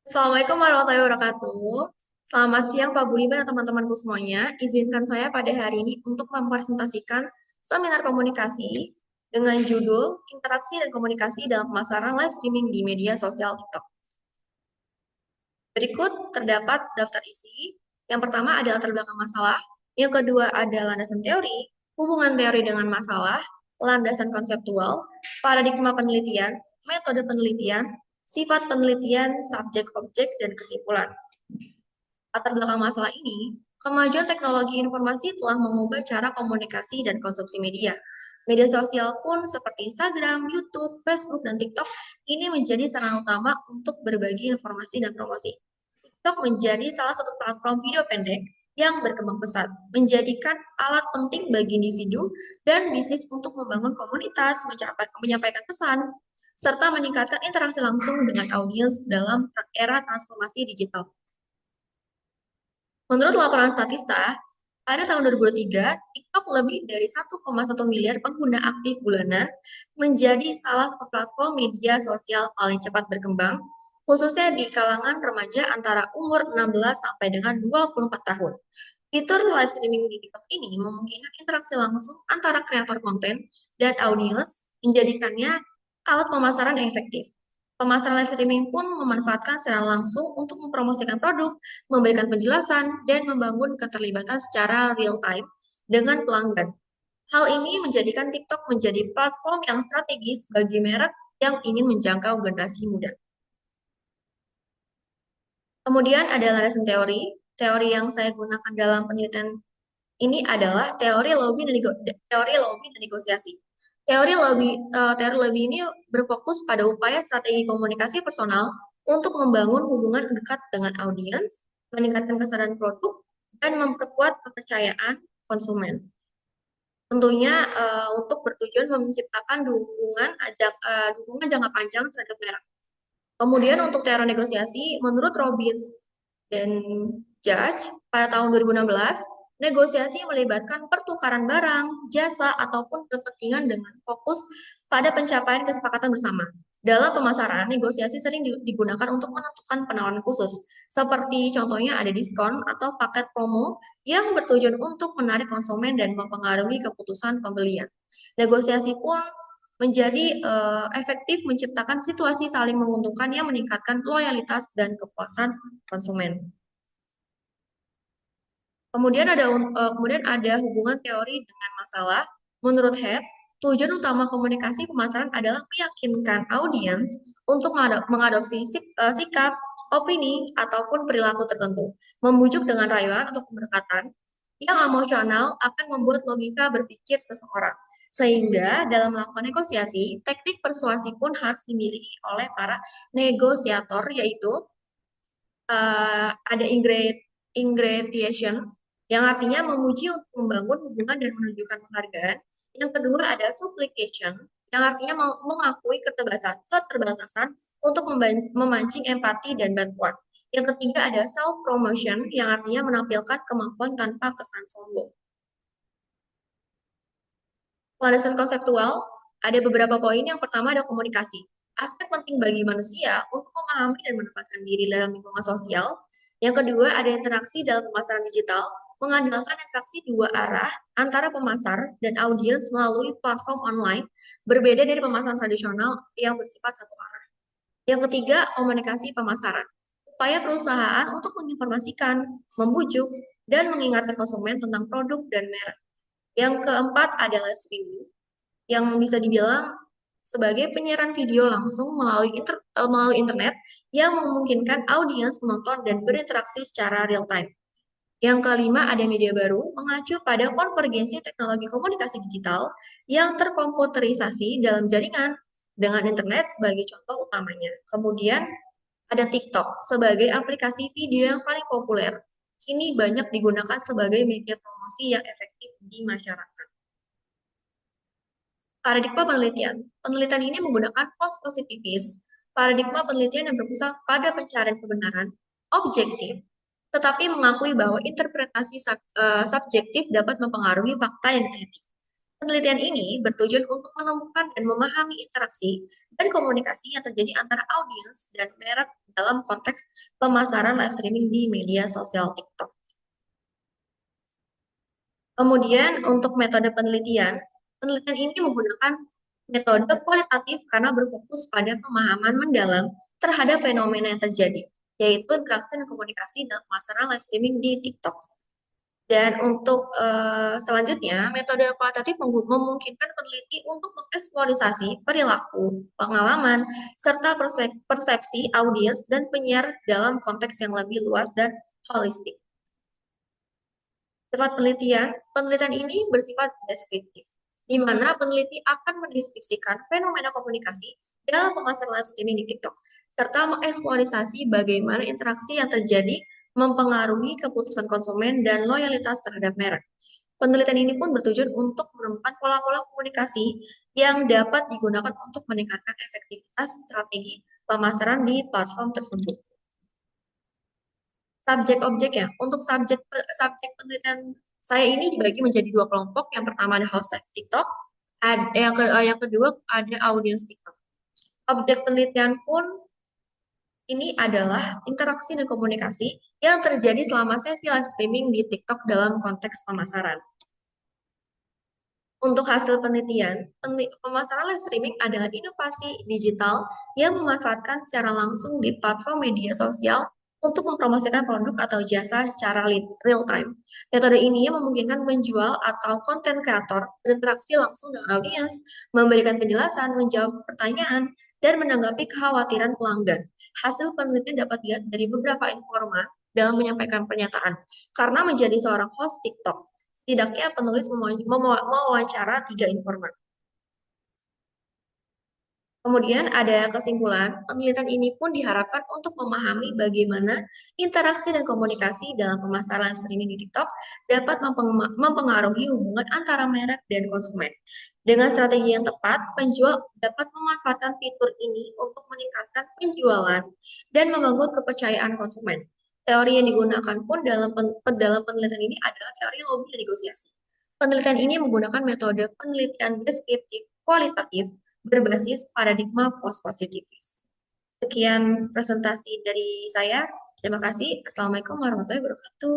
Assalamualaikum warahmatullahi wabarakatuh. Selamat siang Pak Budiman dan teman-temanku semuanya. Izinkan saya pada hari ini untuk mempresentasikan seminar komunikasi dengan judul Interaksi dan Komunikasi dalam Pemasaran Live Streaming di Media Sosial TikTok. Berikut terdapat daftar isi. Yang pertama adalah latar belakang masalah. Yang kedua adalah landasan teori, hubungan teori dengan masalah, landasan konseptual, paradigma penelitian, metode penelitian, sifat penelitian, subjek objek, dan kesimpulan. Latar belakang masalah ini, kemajuan teknologi informasi telah mengubah cara komunikasi dan konsumsi media. Media sosial pun seperti Instagram, YouTube, Facebook, dan TikTok ini menjadi sarana utama untuk berbagi informasi dan promosi. TikTok menjadi salah satu platform video pendek yang berkembang pesat, menjadikan alat penting bagi individu dan bisnis untuk membangun komunitas, menyampaikan pesan, serta meningkatkan interaksi langsung dengan audiens dalam era transformasi digital. Menurut laporan Statista, pada tahun 2023, TikTok lebih dari 1,1 miliar pengguna aktif bulanan, menjadi salah satu platform media sosial paling cepat berkembang, khususnya di kalangan remaja antara umur 16 sampai dengan 24 tahun. Fitur live streaming di TikTok ini memungkinkan interaksi langsung antara kreator konten dan audiens, menjadikannya alat pemasaran yang efektif. Pemasaran live streaming pun memanfaatkan secara langsung untuk mempromosikan produk, memberikan penjelasan, dan membangun keterlibatan secara real-time dengan pelanggan. Hal ini menjadikan TikTok menjadi platform yang strategis bagi merek yang ingin menjangkau generasi muda. Kemudian ada landasan teori. Teori yang saya gunakan dalam penelitian ini adalah teori lobby dan negosiasi. Teori lobby ini berfokus pada upaya strategi komunikasi personal untuk membangun hubungan dekat dengan audiens, meningkatkan kesadaran produk, dan memperkuat kepercayaan konsumen. Tentunya untuk bertujuan menciptakan dukungan jangka panjang terhadap merek. Kemudian untuk teori negosiasi, menurut Robbins dan Judge, pada tahun 2016, negosiasi melibatkan pertukaran barang, jasa, ataupun kepentingan dengan fokus pada pencapaian kesepakatan bersama. Dalam pemasaran, negosiasi sering digunakan untuk menentukan penawaran khusus, seperti contohnya ada diskon atau paket promo yang bertujuan untuk menarik konsumen dan mempengaruhi keputusan pembelian. Negosiasi pun menjadi efektif menciptakan situasi saling menguntungkan yang meningkatkan loyalitas dan kepuasan konsumen. Kemudian ada hubungan teori dengan masalah. Menurut Head, tujuan utama komunikasi pemasaran adalah meyakinkan audiens untuk mengadopsi sikap, opini, ataupun perilaku tertentu, membujuk dengan rayuan atau pendekatan yang emosional akan membuat logika berpikir seseorang. Sehingga dalam melakukan negosiasi, teknik persuasi pun harus dimiliki oleh para negosiator, yaitu ada ingredient yang artinya memuji untuk membangun hubungan dan menunjukkan penghargaan. Yang kedua ada supplication yang artinya mengakui keterbatasan untuk memancing empati dan bantuan. Yang ketiga ada self promotion yang artinya menampilkan kemampuan tanpa kesan sombong. Landasan konseptual, ada beberapa poin. Yang pertama ada komunikasi. Aspek penting bagi manusia untuk memahami dan menempatkan diri dalam lingkungan sosial. Yang kedua ada interaksi dalam pemasaran digital, mengandalkan interaksi dua arah antara pemasar dan audiens melalui platform online, berbeda dari pemasaran tradisional yang bersifat satu arah. Yang ketiga, komunikasi pemasaran. Upaya perusahaan untuk menginformasikan, membujuk, dan mengingatkan konsumen tentang produk dan merek. Yang keempat ada live streaming, yang bisa dibilang sebagai penyiaran video langsung melalui internet yang memungkinkan audiens menonton dan berinteraksi secara real time. Yang kelima ada media baru mengacu pada konvergensi teknologi komunikasi digital yang terkomputerisasi dalam jaringan dengan internet sebagai contoh utamanya. Kemudian ada TikTok sebagai aplikasi video yang paling populer. Kini banyak digunakan sebagai media promosi yang efektif di masyarakat. Paradigma penelitian. Penelitian ini menggunakan post-positivis. Paradigma penelitian yang berpusat pada pencarian kebenaran objektif, tetapi mengakui bahwa interpretasi subjektif dapat mempengaruhi fakta yang diteliti. Penelitian ini bertujuan untuk menemukan dan memahami interaksi dan komunikasi yang terjadi antara audiens dan merek dalam konteks pemasaran live streaming di media sosial TikTok. Kemudian untuk metode penelitian, penelitian ini menggunakan metode kualitatif karena berfokus pada pemahaman mendalam terhadap fenomena yang terjadi, yaitu interaksi dan komunikasi dalam pemasaran live streaming di TikTok. Dan untuk selanjutnya, metode kualitatif memungkinkan peneliti untuk mengeksplorasi perilaku, pengalaman, serta persepsi audiens dan penyiar dalam konteks yang lebih luas dan holistik. Sifat penelitian, penelitian ini bersifat deskriptif, di mana peneliti akan mendeskripsikan fenomena komunikasi dalam pemasaran live streaming di TikTok, serta mengeksplorasi bagaimana interaksi yang terjadi mempengaruhi keputusan konsumen dan loyalitas terhadap merek. Penelitian ini pun bertujuan untuk menemukan pola-pola komunikasi yang dapat digunakan untuk meningkatkan efektivitas strategi pemasaran di platform tersebut. Subjek objeknya, untuk subjek penelitian saya ini dibagi menjadi dua kelompok. Yang pertama ada host TikTok, yang kedua ada audiens TikTok. Objek penelitian pun ini adalah interaksi dan komunikasi yang terjadi selama sesi live streaming di TikTok dalam konteks pemasaran. Untuk hasil penelitian, pemasaran live streaming adalah inovasi digital yang memanfaatkan secara langsung di platform media sosial untuk mempromosikan produk atau jasa secara real time. Metode ini memungkinkan penjual atau konten kreator berinteraksi langsung dengan audiens, memberikan penjelasan, menjawab pertanyaan, dan menanggapi kekhawatiran pelanggan. Hasil penelitian dapat dilihat dari beberapa informan dalam menyampaikan pernyataan. Karena menjadi seorang host TikTok, setidaknya penulis mewawancara 3 informan. Kemudian ada kesimpulan, penelitian ini pun diharapkan untuk memahami bagaimana interaksi dan komunikasi dalam pemasaran live streaming di TikTok dapat mempengaruhi hubungan antara merek dan konsumen. Dengan strategi yang tepat, penjual dapat memanfaatkan fitur ini untuk meningkatkan penjualan dan membangun kepercayaan konsumen. Teori yang digunakan pun dalam penelitian ini adalah teori lobby dan negosiasi. Penelitian ini menggunakan metode penelitian deskriptif kualitatif berbasis paradigma post-positivis. Sekian presentasi dari saya. Terima kasih. Assalamualaikum warahmatullahi wabarakatuh.